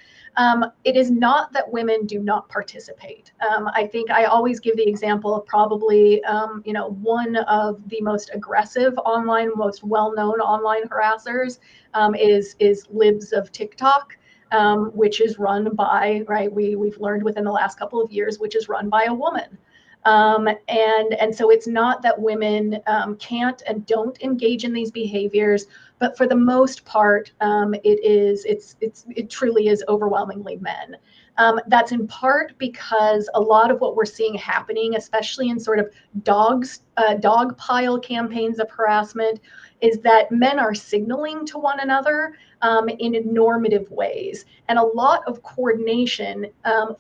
It is not that women do not participate. I think I always give the example of probably, one of the most aggressive online, most well-known online harassers is Libs of TikTok, which is run by, right, we've learned within the last couple of years, which is run by a woman. And so it's not that women can't and don't engage in these behaviors, but for the most part, it truly is overwhelmingly men. That's in part because a lot of what we're seeing happening, especially in sort of dog pile campaigns of harassment, is that men are signaling to one another in normative ways. And a lot of coordination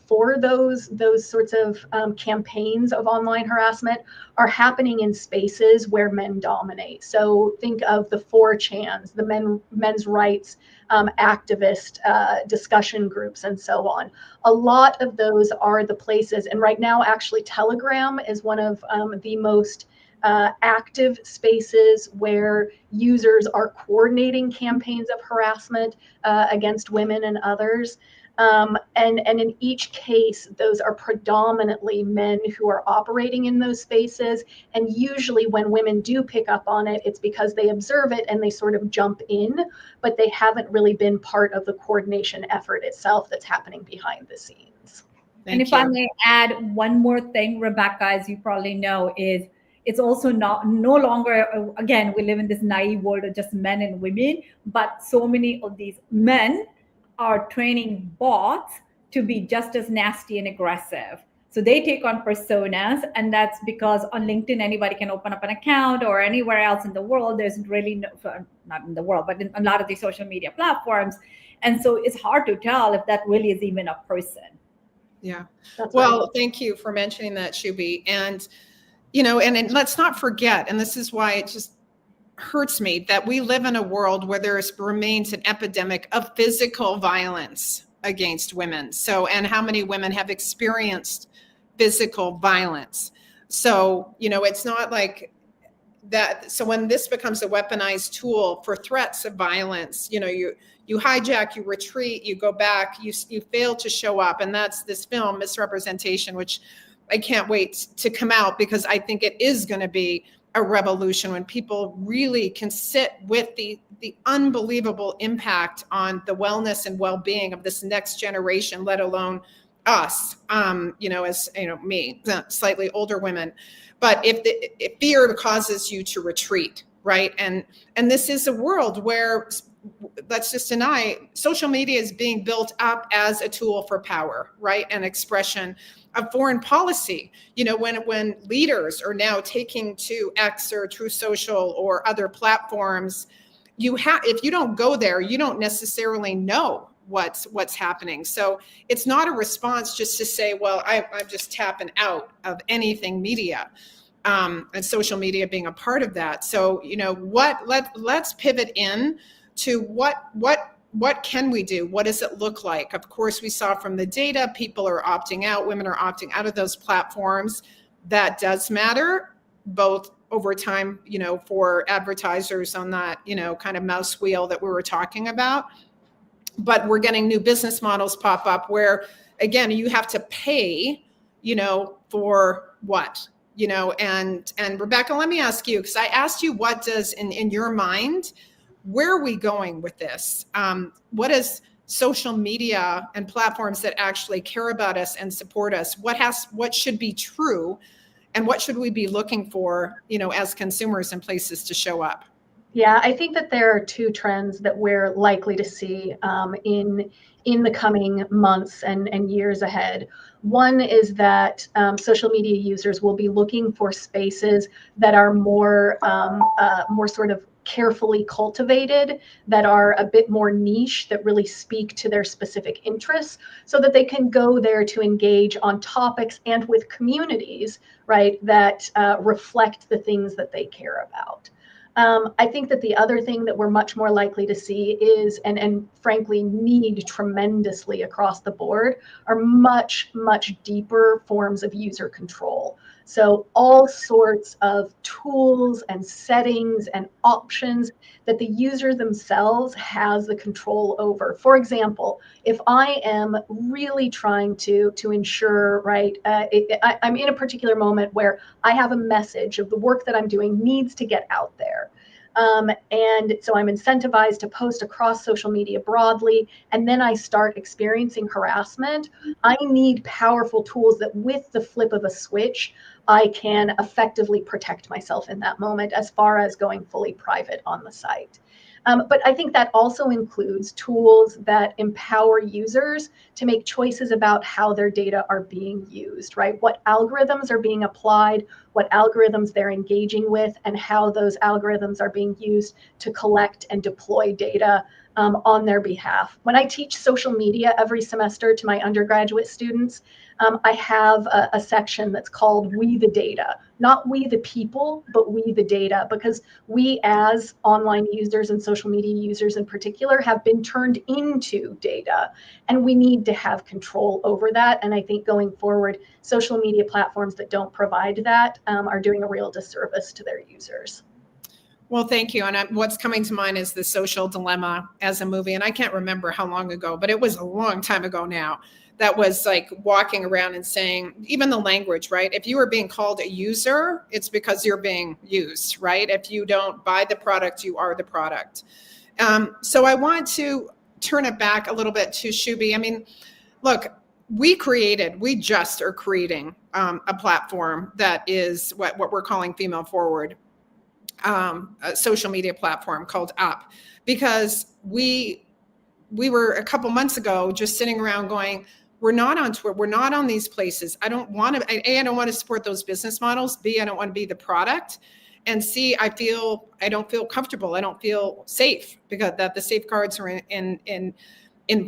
for those sorts of campaigns of online harassment are happening in spaces where men dominate. So think of the 4chans, the men's rights activist discussion groups, and so on. A lot of those are the places, and right now actually Telegram is one of the most active spaces where users are coordinating campaigns of harassment against women and others. And in each case, those are predominantly men who are operating in those spaces. And usually when women do pick up on it, it's because they observe it and they sort of jump in, but they haven't really been part of the coordination effort itself that's happening behind the scenes. And if I may add one more thing, Rebecca, as you probably know, is it's also no longer, again, we live in this naive world of just men and women, but so many of these men are training bots to be just as nasty and aggressive. So they take on personas, and that's because on LinkedIn, anybody can open up an account, or anywhere else in the world, there's really no, not in the world, but in a lot of these social media platforms. And so it's hard to tell if that really is even a person. Yeah. Well, thank you for mentioning that, Shubhi. And and let's not forget, and this is why it just hurts me, that we live in a world where there remains an epidemic of physical violence against women. So, and how many women have experienced physical violence? So, it's not like that. So when this becomes a weaponized tool for threats of violence, you hijack, you retreat, you go back, you fail to show up. And that's this film, Misrepresentation, which I can't wait to come out, because I think it is going to be a revolution when people really can sit with the unbelievable impact on the wellness and well-being of this next generation, let alone us, as me, slightly older women. But if fear causes you to retreat, right? And this is a world where, let's just deny, social media is being built up as a tool for power, right? And expression of foreign policy. When leaders are now taking to X or True Social or other platforms, if you don't go there, you don't necessarily know what's happening. So it's not a response just to say, well, I'm just tapping out of anything media, and social media being a part of that. So let's pivot in to what can we do? What does it look like? Of course, we saw from the data, people are opting out, women are opting out of those platforms. That does matter, both over time, for advertisers on that, kind of mouse wheel that we were talking about. But we're getting new business models pop up where, again, you have to pay, for what? and Rebecca, let me ask you, because I asked you, what does in your mind, where are we going with this? What is social media and platforms that actually care about us and support us? What should be true, and what should we be looking for, as consumers and places to show up? Yeah, I think that there are two trends that we're likely to see in the coming months and years ahead. One is that social media users will be looking for spaces that are more sort of carefully cultivated, that are a bit more niche, that really speak to their specific interests, so that they can go there to engage on topics and with communities, right, that reflect the things that they care about. I think that the other thing that we're much more likely to see is, and frankly need tremendously across the board, are much, much deeper forms of user control. So all sorts of tools and settings and options that the user themselves has the control over. For example, if I am really trying to ensure, right, I'm in a particular moment where I have a message of the work that I'm doing needs to get out there. And so I'm incentivized to post across social media broadly, and then I start experiencing harassment. I need powerful tools that with the flip of a switch, I can effectively protect myself in that moment, as far as going fully private on the site. But I think that also includes tools that empower users to make choices about how their data are being used, right? What algorithms are being applied, what algorithms they're engaging with, and how those algorithms are being used to collect and deploy data on their behalf. When I teach social media every semester to my undergraduate students, I have a section that's called We the Data. Not we the people, but we the data, because we as online users and social media users in particular have been turned into data, and we need to have control over that. And I think going forward, social media platforms that don't provide that are doing a real disservice to their users. Well, thank you. And what's coming to mind is The Social Dilemma as a movie. And I can't remember how long ago, but it was a long time ago now, that was like walking around and saying, even the language, right? If you are being called a user, it's because you're being used, right? If you don't buy the product, you are the product. So I want to turn it back a little bit to Shubhi. I mean, look, we just are creating a platform that is what we're calling Female Forward, a social media platform called Up, because we were a couple months ago just sitting around going, we're not on Twitter, we're not on these places. I don't want to, A, I don't want to support those business models. B, I don't want to be the product. And C, I don't feel comfortable. I don't feel safe, because that the safeguards are in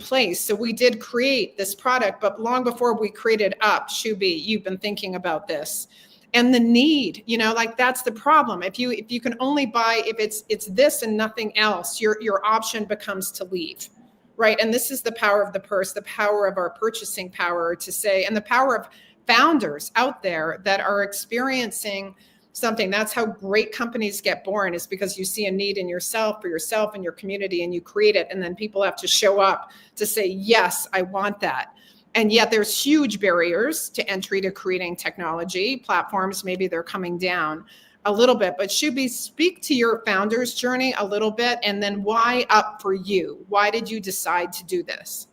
place. So we did create this product, but long before we created Up, Shubhi, you've been thinking about this. And the need, like that's the problem. If you can only buy, if it's this and nothing else, your option becomes to leave, right? And this is the power of the purse, the power of our purchasing power to say, and the power of founders out there that are experiencing something. That's how great companies get born, is because you see a need in yourself, for yourself and your community, and you create it. And then people have to show up to say, yes, I want that. And yet there's huge barriers to entry to creating technology platforms. Maybe they're coming down a little bit, but Shubhi, speak to your founder's journey a little bit, and then why Up for you? Why did you decide to do this?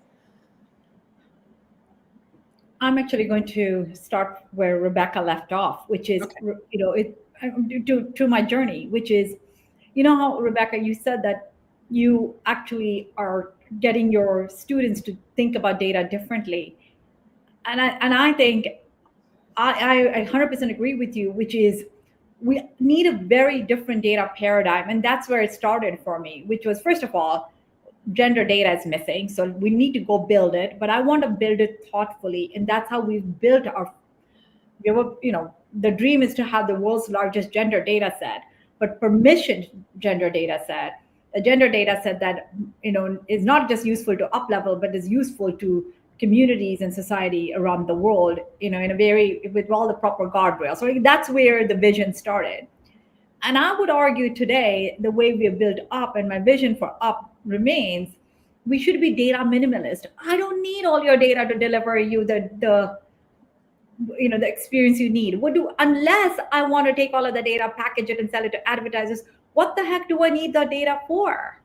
I'm actually going to start where Rebecca left off, which is, okay, to my journey, which is, how, Rebecca, you said that you actually are getting your students to think about data differently. And I think I 100% agree with you, which is we need a very different data paradigm. And that's where it started for me, which was, first of all, gender data is missing. So we need to go build it, but I want to build it thoughtfully. And that's how we've built the dream is to have the world's largest gender data set, but permissioned gender data set, a gender data set that, is not just useful to Uplevyl, but is useful to communities and society around the world, with all the proper guardrails. So that's where the vision started. And I would argue today, the way we have built Up, and my vision for Up remains, we should be data minimalist. I don't need all your data to deliver you the the experience you need. Unless I want to take all of the data, package it, and sell it to advertisers, what the heck do I need the data for?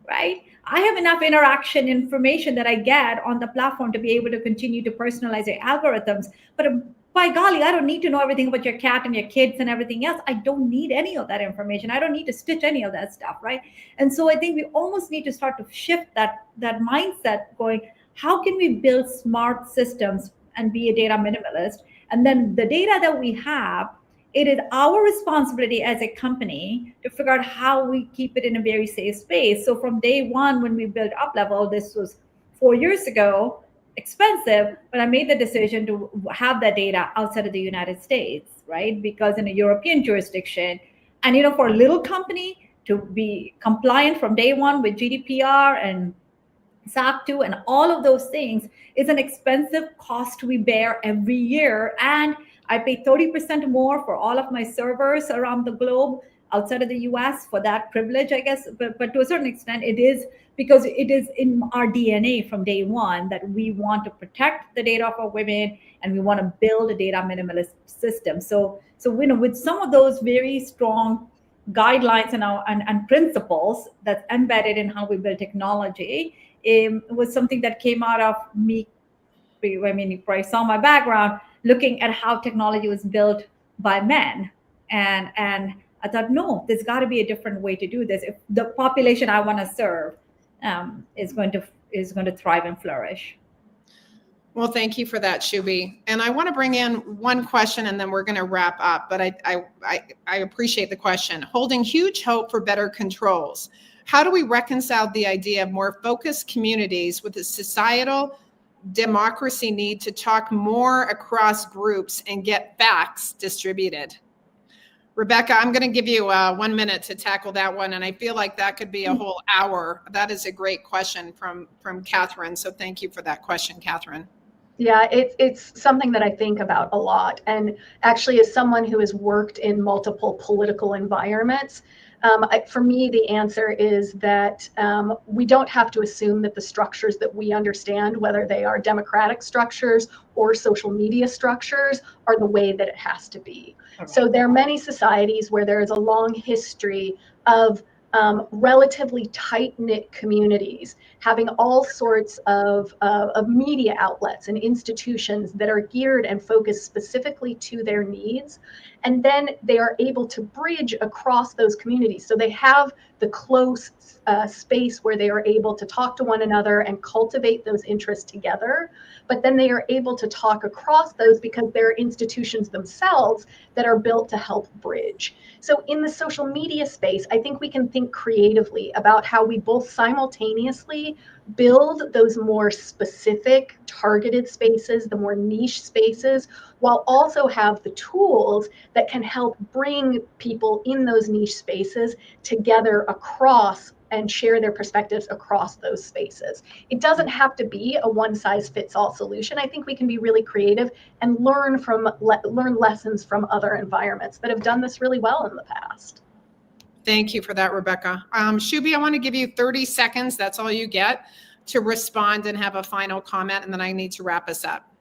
Right? I have enough interaction information that I get on the platform to be able to continue to personalize your algorithms. But by golly, I don't need to know everything about your cat and your kids and everything else. I don't need any of that information. I don't need to stitch any of that stuff, right? And so I think we almost need to start to shift that mindset, going, how can we build smart systems and be a data minimalist? And then the data that we have, it is our responsibility as a company to figure out how we keep it in a very safe space. So from day one, when we built Uplevyl, this was 4 years ago, expensive, but I made the decision to have that data outside of the United States, right? Because in a European jurisdiction, and for a little company to be compliant from day one with GDPR and SOC 2 and all of those things is an expensive cost we bear every year. And I pay 30% more for all of my servers around the globe outside of the US for that privilege, I guess. But to a certain extent, it is because it is in our DNA from day one that we want to protect the data of our women and we want to build a data minimalist system. So with some of those very strong guidelines and principles that's embedded in how we build technology, it was something that came out of me. I mean, you probably saw my background looking at how technology was built by men. And I thought, no, there's got to be a different way to do this if the population I want to serve is going to thrive and flourish. Well, thank you for that, Shubhi. And I want to bring in one question and then we're going to wrap up. But I appreciate the question. Holding huge hope for better controls. How do we reconcile the idea of more focused communities with the societal democracy need to talk more across groups and get facts distributed? Rebecca, I'm going to give you 1 minute to tackle that one. And I feel like that could be a whole hour. That is a great question from Catherine. So thank you for that question, Catherine. Yeah, it's something that I think about a lot. And actually, as someone who has worked in multiple political environments, for me, the answer is that we don't have to assume that the structures that we understand, whether they are democratic structures or social media structures, are the way that it has to be. Okay. So there are many societies where there is a long history of relatively tight-knit communities having all sorts of media outlets and institutions that are geared and focused specifically to their needs. And then they are able to bridge across those communities. So they have the close space where they are able to talk to one another and cultivate those interests together. But then they are able to talk across those because there are institutions themselves that are built to help bridge. So in the social media space, I think we can think creatively about how we both simultaneously build those more specific targeted spaces, the more niche spaces, while also have the tools that can help bring people in those niche spaces together across and share their perspectives across those spaces. It doesn't have to be a one-size-fits-all solution. I think we can be really creative and learn lessons from other environments that have done this really well in the past. Thank you for that, Rebecca. Shubhi, I want to give you 30 seconds. That's all you get to respond and have a final comment, and then I need to wrap us up.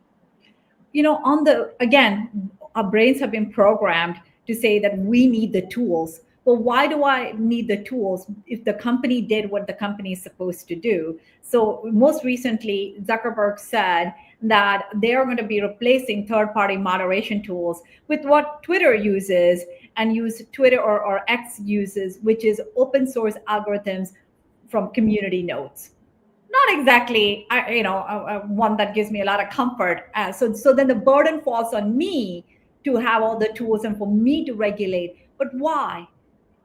Again, our brains have been programmed to say that we need the tools. Well, why do I need the tools if the company did what the company is supposed to do? So most recently, Zuckerberg said that they are going to be replacing third-party moderation tools with what Twitter uses and use Twitter or X uses, which is open source algorithms from community nodes. Not exactly, one that gives me a lot of comfort. So then the burden falls on me to have all the tools and for me to regulate. But why?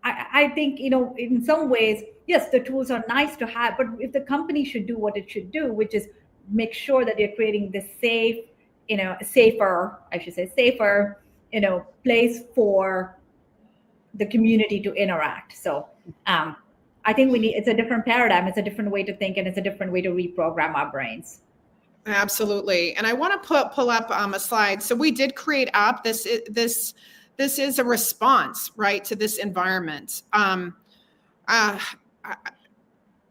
I think, in some ways, yes, the tools are nice to have, but if the company should do what it should do, which is make sure that they're creating the safer place for the community to interact. So I think it's a different paradigm. It's a different way to think, and it's a different way to reprogram our brains. Absolutely. And I want to pull up a slide. So we did create up this is a response, right, to this environment.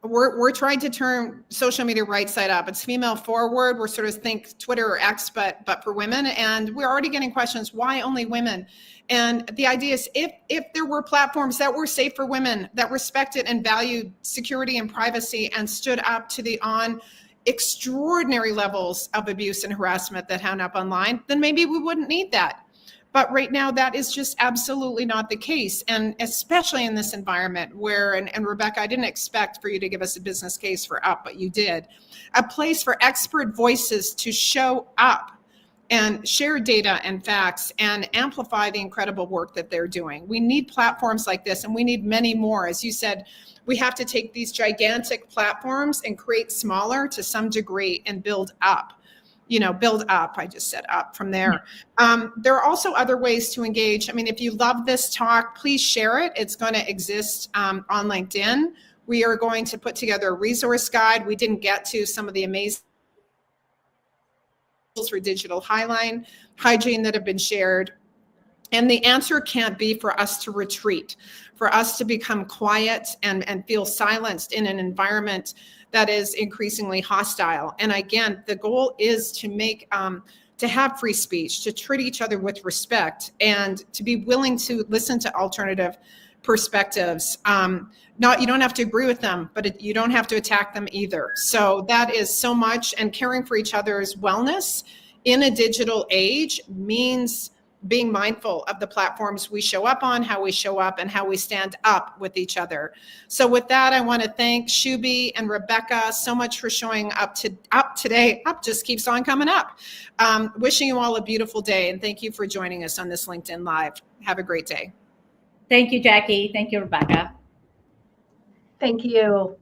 we're trying to turn social media right side up. It's female forward. We're sort of think Twitter or X, but for women. And we're already getting questions, why only women? And the idea is if there were platforms that were safe for women, that respected and valued security and privacy and stood up to the extraordinary levels of abuse and harassment that happened up online, then maybe we wouldn't need that. But right now, that is just absolutely not the case. And especially in this environment where, and Rebecca, I didn't expect for you to give us a business case for Up, but you did. A place for expert voices to show up and share data and facts and amplify the incredible work that they're doing. We need platforms like this, and we need many more. As you said, we have to take these gigantic platforms and create smaller to some degree and build up. Build up. I just said up from there. There are also other ways to engage. I mean, if you love this talk, please share it. It's going to exist on LinkedIn. We are going to put together a resource guide. We didn't get to some of the amazing tools for digital hygiene that have been shared. And the answer can't be for us to retreat, for us to become quiet and feel silenced in an environment that is increasingly hostile. And again, the goal is to have free speech, to treat each other with respect, and to be willing to listen to alternative perspectives. You don't have to agree with them, but you don't have to attack them either. So that is so much, and caring for each other's wellness in a digital age means being mindful of the platforms we show up on, how we show up, and how we stand up with each other. So with that, I want to thank Shubhi and Rebecca so much for showing up today. Up just keeps on coming up. Wishing you all a beautiful day, and thank you for joining us on this LinkedIn Live. Have a great day. Thank you, Jackie. Thank you, Rebecca. Thank you.